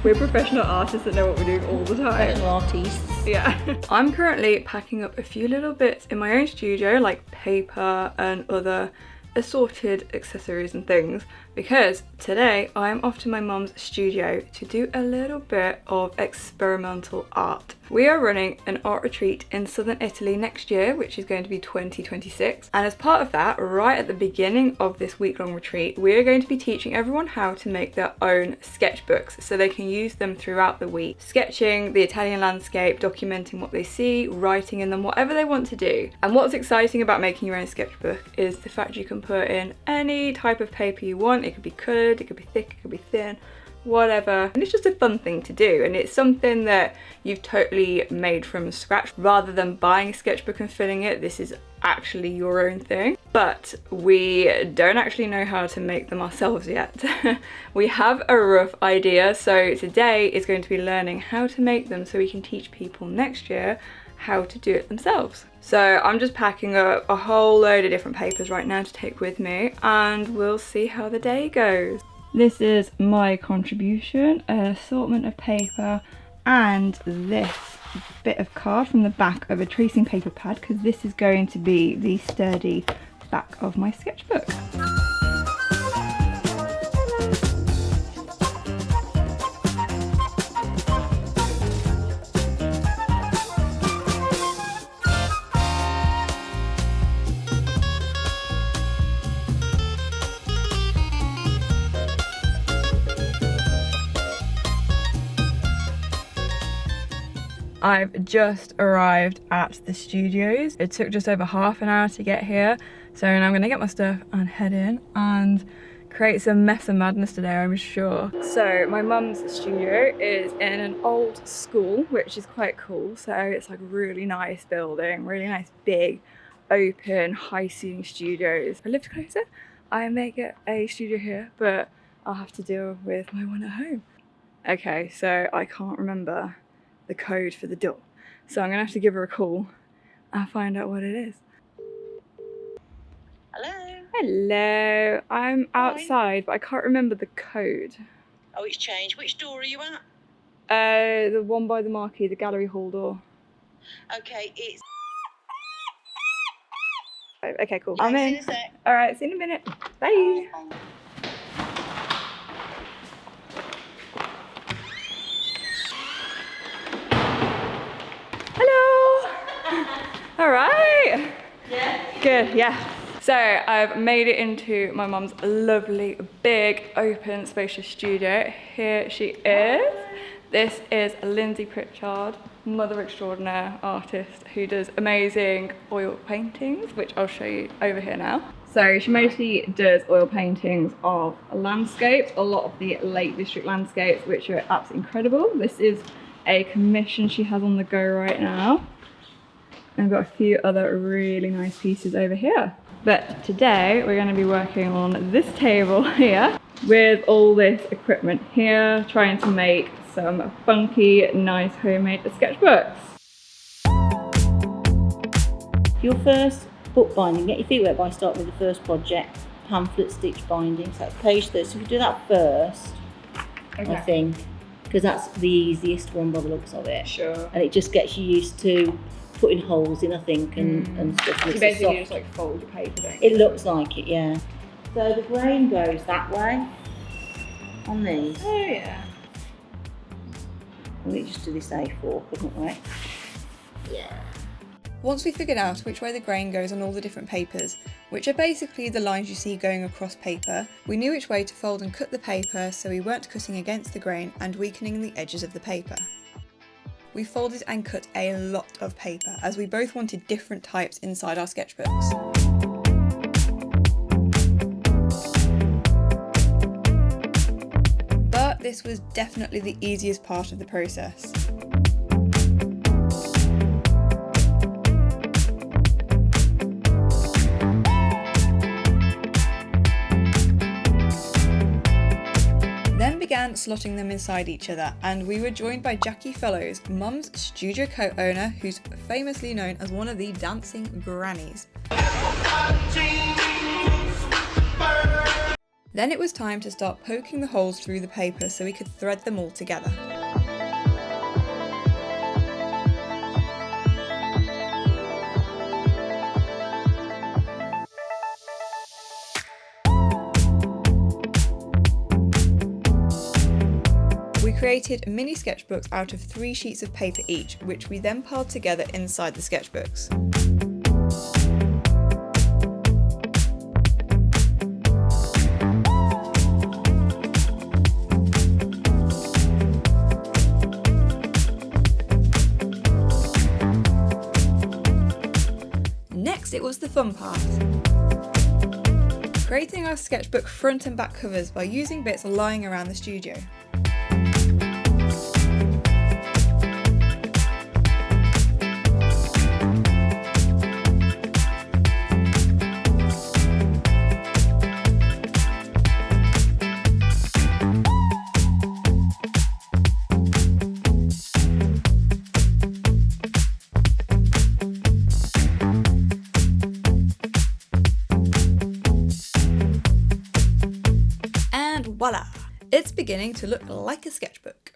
We're professional artists that know what we're doing all the time. Professional artists. Yeah. I'm currently packing up a few little bits in my own studio, like paper and other assorted accessories and things, because today I'm off to my mum's studio to do a little bit of experimental art. We are running an art retreat in southern Italy next year, which is going to be 2026, and as part of that, right at the beginning of this week-long retreat, we are going to be teaching everyone how to make their own sketchbooks so they can use them throughout the week, sketching the Italian landscape, documenting what they see, writing in them, whatever they want to do. And what's exciting about making your own sketchbook is the fact you can put in any type of paper you want. It could be coloured, it could be thick, it could be thin, whatever, and it's just a fun thing to do, and it's something that you've totally made from scratch rather than buying a sketchbook and filling it. This is actually your own thing, but we don't actually know how to make them ourselves yet. We have a rough idea, so today is going to be learning how to make them so we can teach people next year how to do it themselves. So I'm just packing up a whole load of different papers right now to take with me, and we'll see how the day goes. This is my contribution, an assortment of paper and this bit of card from the back of a tracing paper pad, because this is going to be the sturdy back of my sketchbook. I've just arrived at the studios. It took just over half an hour to get here. So now I'm gonna get my stuff and head in and create some mess and madness today, I'm sure. So my mum's studio is in an old school, which is quite cool. So it's like a really nice building, really nice big, open, high ceiling studios. If I lived closer, I may get a studio here, but I'll have to deal with my one at home. Okay, so I can't remember the code for the door, so I'm gonna have to give her a call and find out what it is. Hello? Hello, I'm outside, but I can't remember the code. Oh, it's changed. Which door are you at? The one by the marquee, the gallery hall door. Okay, it's... Okay, cool. Yeah, I'm see you in. in a sec. Alright, see you in a minute. Bye. All right. Yeah? Good, yeah. So I've made it into my mum's lovely, big, open, spacious studio. Here she is. This is Lindsay Pritchard, mother extraordinaire artist who does amazing oil paintings, which I'll show you over here now. So she mostly does oil paintings of landscapes, a lot of the Lake District landscapes, which are absolutely incredible. This is a commission she has on the go right now. I've got a few other really nice pieces over here. But today we're going to be working on this table here with all this equipment here, trying to make some funky, nice homemade sketchbooks. Your first book binding, get your feet wet by starting with the first project, pamphlet stitch binding. So that's page 30. So if you do that first, Okay. I think, because that's the easiest one by the looks of it. Sure. And it just gets you used to putting holes in, I think, and stuff. You basically just like fold your paper, don't you? It looks like it, yeah. So the grain goes that way on these. Oh yeah. We just do this A4, couldn't we? Yeah. Once we figured out which way the grain goes on all the different papers, which are basically the lines you see going across paper, we knew which way to fold and cut the paper so we weren't cutting against the grain and weakening the edges of the paper. We folded and cut a lot of paper as we both wanted different types inside our sketchbooks. But this was definitely the easiest part of the process. Then began slotting them inside each other, and we were joined by Jackie Fellows, Mum's studio co-owner, who's famously known as one of the dancing grannies. Then it was time to start poking the holes through the paper so we could thread them all together. We created mini sketchbooks out of 3 sheets of paper each, which we then piled together inside the sketchbooks. Next, it was the fun part. Creating our sketchbook front and back covers by using bits lying around the studio. Voila! It's beginning to look like a sketchbook.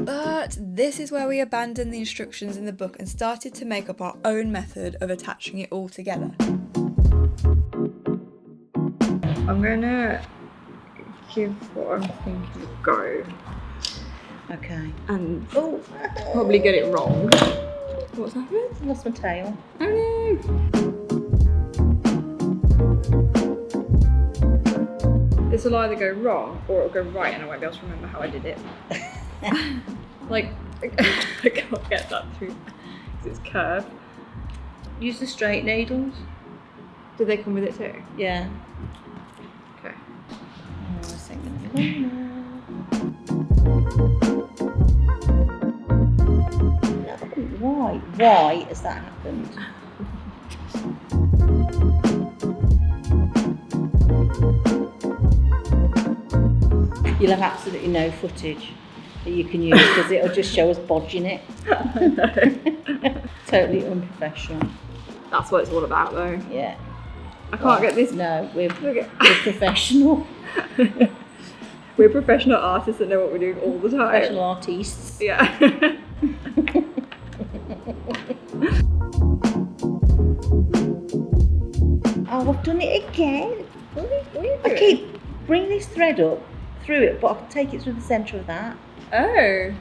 But this is where we abandoned the instructions in the book and started to make up our own method of attaching it all together. I'm gonna give what I'm thinking a go. Okay. And probably get it wrong. What's happened? I lost my tail. Oh no! This will either go wrong or it'll go right and I won't be able to remember how I did it. Like, I can't get that through because it's curved. Use the straight needles. Do they come with it too? Yeah. Okay. Oh, I think Why has that happened? You'll have absolutely no footage that you can use because it'll just show us bodging it. Totally unprofessional. That's what it's all about though. Yeah. I can't get this. No, we're professional. We're professional artists that know what we're doing all the time. Professional artists. Yeah. Oh, I've done it again. What are you I doing? keep bringing this thread up through it, but I'll take it through the centre of that. Oh.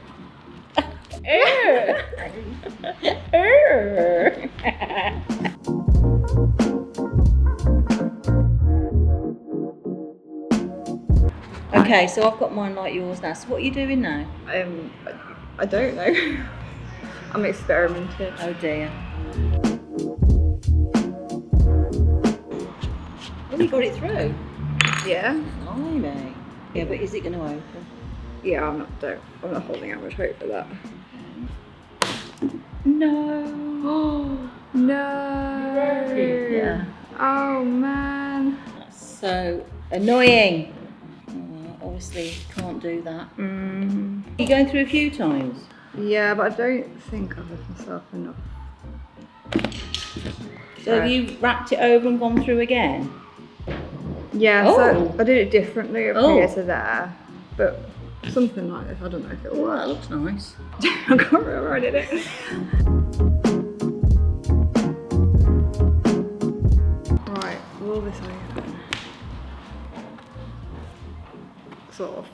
Okay, so I've got mine like yours now. So what are you doing now? I don't know. I'm experimenting. Oh dear. Have you got it through? Yeah. Blimey. Yeah, but is it going to open? Yeah, I'm not holding out much hope for that. No. Oh no. Yeah. Oh man. That's so annoying. Oh, obviously can't do that. You're going through a few times? Yeah, but I don't think I've left myself enough. So have you wrapped it over and gone through again? Yeah, Oh. so I did it differently up Oh. here to there, but something like this. I don't know if it'll Oh, work. that looks nice. I can't remember how I did it. Right, will this open? Sort of.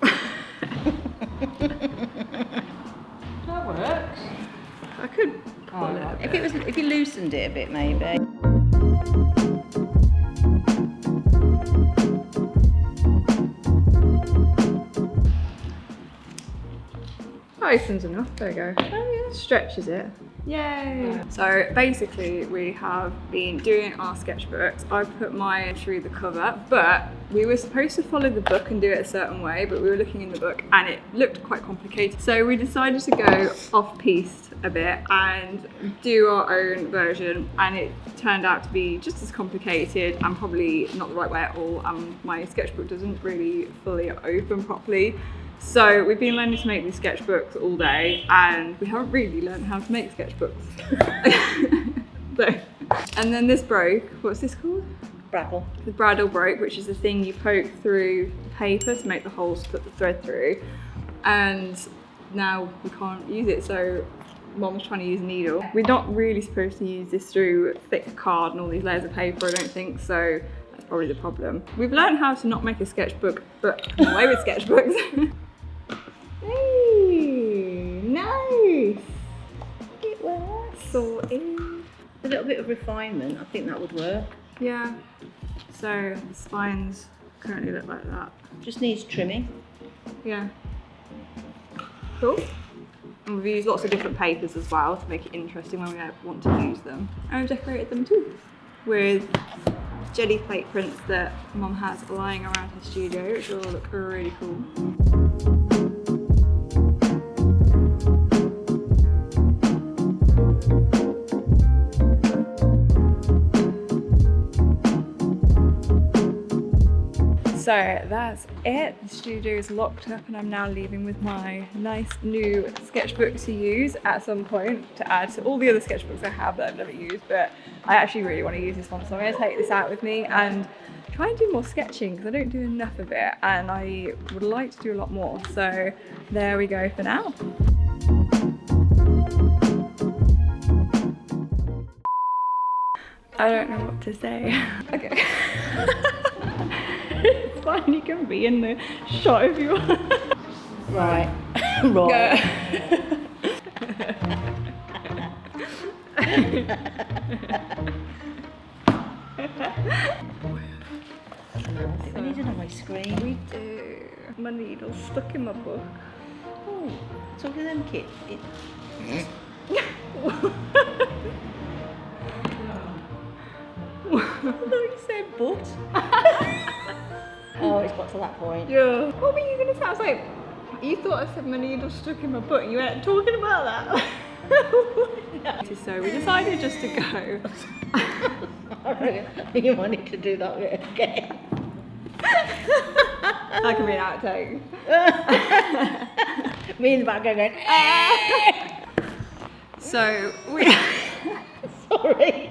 That works. I could pull it. If you loosened it a bit, maybe. Opens enough, there you go. Oh yeah. Stretches it. Yay! So basically we have been doing our sketchbooks. I've put mine through the cover, but we were supposed to follow the book and do it a certain way, but we were looking in the book and it looked quite complicated. So we decided to go off-piste a bit and do our own version, and it turned out to be just as complicated and probably not the right way at all. My sketchbook doesn't really fully open properly. So we've been learning to make these sketchbooks all day and we haven't really learned how to make sketchbooks. something. And then this broke. What's this called? Brattle. The brattle broke, which is the thing you poke through paper to make the holes to put the thread through. And now we can't use it, so Mum's trying to use a needle. We're not really supposed to use this through thick card and all these layers of paper, I don't think, so that's probably the problem. We've learned how to not make a sketchbook, but come away with sketchbooks. Hey, nice! It works. Sorted. A little bit of refinement, I think that would work. Yeah, so the spines currently look like that. Just needs trimming. Yeah. Cool. And we've used lots of different papers as well to make it interesting when we want to use them. And we've decorated them too with jelly plate prints that Mum has lying around her studio, which will look really cool. So that's it. The studio is locked up and I'm now leaving with my nice new sketchbook to use at some point to add to all the other sketchbooks I have that I've never used, but I actually really want to use this one, so I'm going to take this out with me and try and do more sketching because I don't do enough of it and I would like to do a lot more. So there we go for now. I don't know what to say. Okay. It's fine, you can be in the shot if you want. Right. Right. We need an ice cream. We do. My needle's stuck in my book. Oh, talk to them, Kit. You said but. Oh, it's got to that point. Yeah. What were you going to say? I was like, you thought I said my needle's stuck in my book and you weren't talking about that. No. So we decided just to go. I think you wanted to do that bit again. That can be an outtake. Me in the back going, So we... sorry.